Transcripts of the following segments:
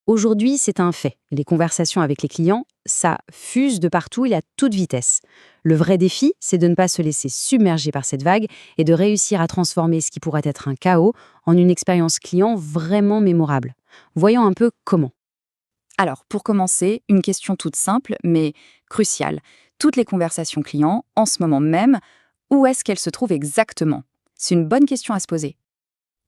Aujourd'hui, c'est un fait. Les conversations avec les clients, ça fuse de partout et à toute vitesse. Le vrai défi, c'est de ne pas se laisser submerger par cette vague et de réussir à transformer ce qui pourrait être un chaos en une expérience client vraiment mémorable. Voyons un peu comment. Alors, pour commencer, une question toute simple, mais cruciale. Toutes les conversations clients, en ce moment même, où est-ce qu'elles se trouvent exactement? C'est une bonne question à se poser.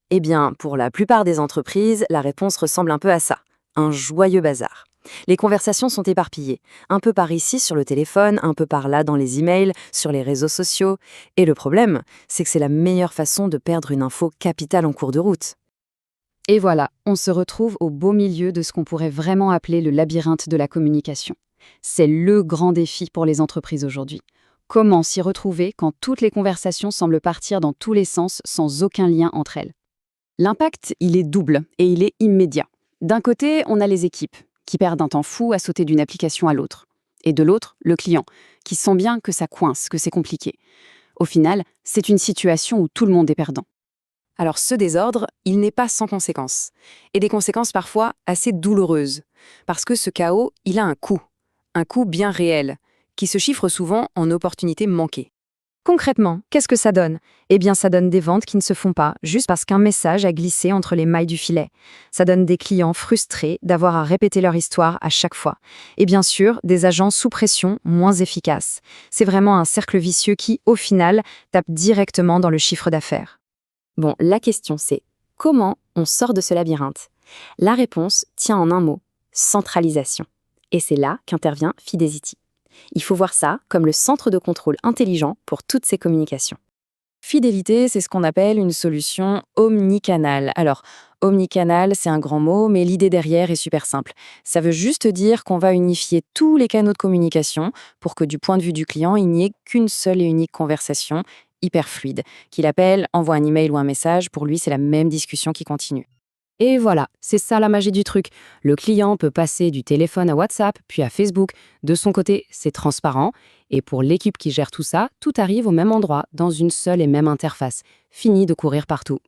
Eh bien, pour la plupart des entreprises, la réponse ressemble un peu à ça. Un joyeux bazar. Les conversations sont éparpillées, un peu par ici sur le téléphone, un peu par là dans les emails, sur les réseaux sociaux. Et le problème, c'est que c'est la meilleure façon de perdre une info capitale en cours de route. Et voilà, on se retrouve au beau milieu de ce qu'on pourrait vraiment appeler le labyrinthe de la communication. C'est le grand défi pour les entreprises aujourd'hui. Comment s'y retrouver quand toutes les conversations semblent partir dans tous les sens sans aucun lien entre elles? L'impact, il est double et il est immédiat. D'un côté, on a les équipes, qui perdent un temps fou à sauter d'une application à l'autre. Et de l'autre, le client, qui sent bien que ça coince, que c'est compliqué. Au final, c'est une situation où tout le monde est perdant. Alors ce désordre, il n'est pas sans conséquences. Et des conséquences parfois assez douloureuses. Parce que ce chaos, il a un coût bien réel, qui se chiffre souvent en opportunités manquées. Concrètement, qu'est-ce que ça donne? Eh bien, ça donne des ventes qui ne se font pas, juste parce qu'un message a glissé entre les mailles du filet. Ça donne des clients frustrés d'avoir à répéter leur histoire à chaque fois. Et bien sûr, des agents sous pression moins efficaces. C'est vraiment un cercle vicieux qui, au final, tape directement dans le chiffre d'affaires. Bon, la question c'est comment on sort de ce labyrinthe? La réponse tient en un mot, centralisation. Et c'est là qu'intervient Fidelity. Il faut voir ça comme le centre de contrôle intelligent pour toutes ces communications. Fidélité, c'est ce qu'on appelle une solution omnicanal. Alors, omnicanal, c'est un grand mot, mais l'idée derrière est super simple. Ça veut juste dire qu'on va unifier tous les canaux de communication pour que du point de vue du client, il n'y ait qu'une seule et unique conversation hyper fluide. Qu'il appelle, envoie un email ou un message, pour lui, c'est la même discussion qui continue. Et voilà, c'est ça la magie du truc. Le client peut passer du téléphone à WhatsApp, puis à Facebook. De son côté, c'est transparent. Et pour l'équipe qui gère tout ça, tout arrive au même endroit, dans une seule et même interface. Fini de courir partout.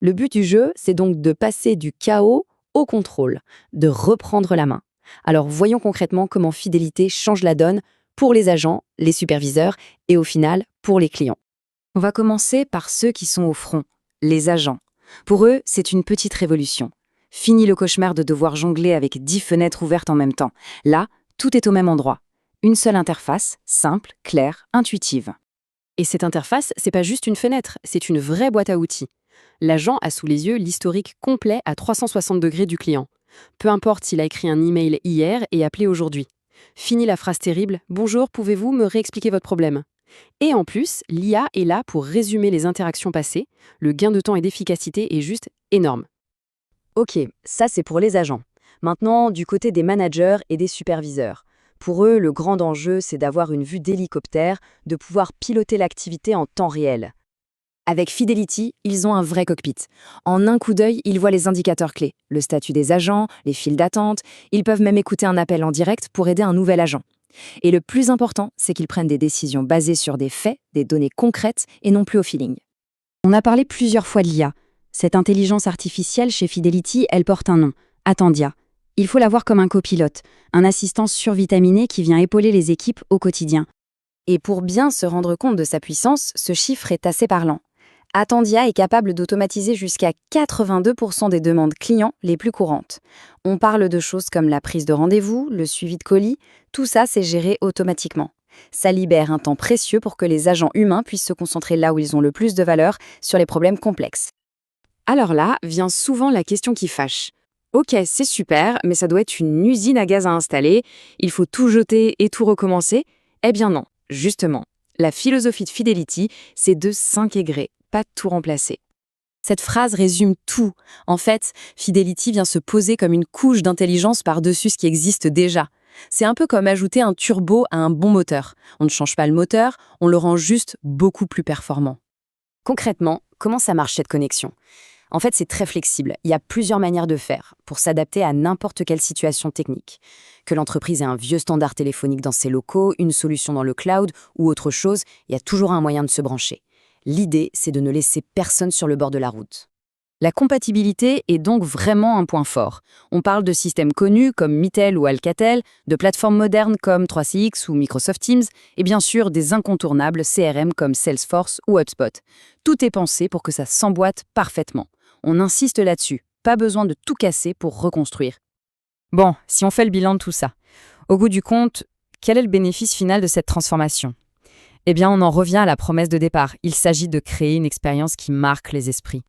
Le but du jeu, c'est donc de passer du chaos au contrôle, de reprendre la main. Alors voyons concrètement comment Fidélité change la donne pour les agents, les superviseurs et au final, pour les clients. On va commencer par ceux qui sont au front, les agents. Pour eux, c'est une petite révolution. Fini le cauchemar de devoir jongler avec 10 fenêtres ouvertes en même temps. Là, tout est au même endroit. Une seule interface, simple, claire, intuitive. Et cette interface, c'est pas juste une fenêtre, c'est une vraie boîte à outils. L'agent a sous les yeux l'historique complet à 360 degrés du client. Peu importe s'il a écrit un email hier et appelé aujourd'hui. Fini la phrase terrible « Bonjour, pouvez-vous me réexpliquer votre problème ?» Et en plus, l'IA est là pour résumer les interactions passées. Le gain de temps et d'efficacité est juste énorme. Ok, ça c'est pour les agents. Maintenant, du côté des managers et des superviseurs. Pour eux, le grand enjeu, c'est d'avoir une vue d'hélicoptère, de pouvoir piloter l'activité en temps réel. Avec Fidelity, ils ont un vrai cockpit. En un coup d'œil, ils voient les indicateurs clés, le statut des agents, les files d'attente. Ils peuvent même écouter un appel en direct pour aider un nouvel agent. Et le plus important, c'est qu'ils prennent des décisions basées sur des faits, des données concrètes et non plus au feeling. On a parlé plusieurs fois de l'IA. Cette intelligence artificielle chez Fidelity, elle porte un nom, Attendia. Il faut la voir comme un copilote, un assistant survitaminé qui vient épauler les équipes au quotidien. Et pour bien se rendre compte de sa puissance, ce chiffre est assez parlant. Attendia est capable d'automatiser jusqu'à 82% des demandes clients les plus courantes. On parle de choses comme la prise de rendez-vous, le suivi de colis, tout ça c'est géré automatiquement. Ça libère un temps précieux pour que les agents humains puissent se concentrer là où ils ont le plus de valeur, sur les problèmes complexes. Alors là, vient souvent la question qui fâche. Ok, c'est super, mais ça doit être une usine à gaz à installer, il faut tout jeter et tout recommencer. Eh bien non, justement. La philosophie de Fidelity, c'est de s'intégrer, pas de tout remplacer. Cette phrase résume tout. En fait, Fidelity vient se poser comme une couche d'intelligence par-dessus ce qui existe déjà. C'est un peu comme ajouter un turbo à un bon moteur. On ne change pas le moteur, on le rend juste beaucoup plus performant. Concrètement, comment ça marche cette connexion ? En fait, c'est très flexible. Il y a plusieurs manières de faire pour s'adapter à n'importe quelle situation technique. Que l'entreprise ait un vieux standard téléphonique dans ses locaux, une solution dans le cloud ou autre chose, il y a toujours un moyen de se brancher. L'idée, c'est de ne laisser personne sur le bord de la route. La compatibilité est donc vraiment un point fort. On parle de systèmes connus comme Mitel ou Alcatel, de plateformes modernes comme 3CX ou Microsoft Teams, et bien sûr des incontournables CRM comme Salesforce ou HubSpot. Tout est pensé pour que ça s'emboîte parfaitement. On insiste là-dessus, pas besoin de tout casser pour reconstruire. Bon, si on fait le bilan de tout ça, au bout du compte, quel est le bénéfice final de cette transformation ? Eh bien, on en revient à la promesse de départ. Il s'agit de créer une expérience qui marque les esprits.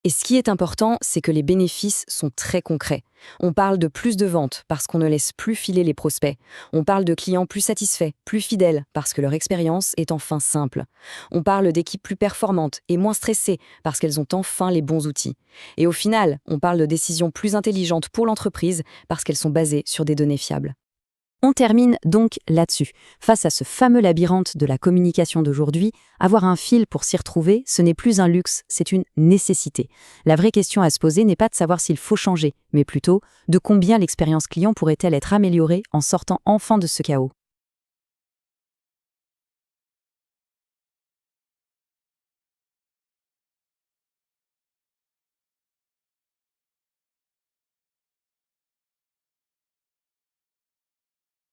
Et ce qui est important, c'est que les bénéfices sont très concrets. On parle de plus de ventes parce qu'on ne laisse plus filer les prospects. On parle de clients plus satisfaits, plus fidèles parce que leur expérience est enfin simple. On parle d'équipes plus performantes et moins stressées parce qu'elles ont enfin les bons outils. Et au final, on parle de décisions plus intelligentes pour l'entreprise parce qu'elles sont basées sur des données fiables. On termine donc là-dessus. Face à ce fameux labyrinthe de la communication d'aujourd'hui, avoir un fil pour s'y retrouver, ce n'est plus un luxe, c'est une nécessité. La vraie question à se poser n'est pas de savoir s'il faut changer, mais plutôt de combien l'expérience client pourrait-elle être améliorée en sortant enfin de ce chaos.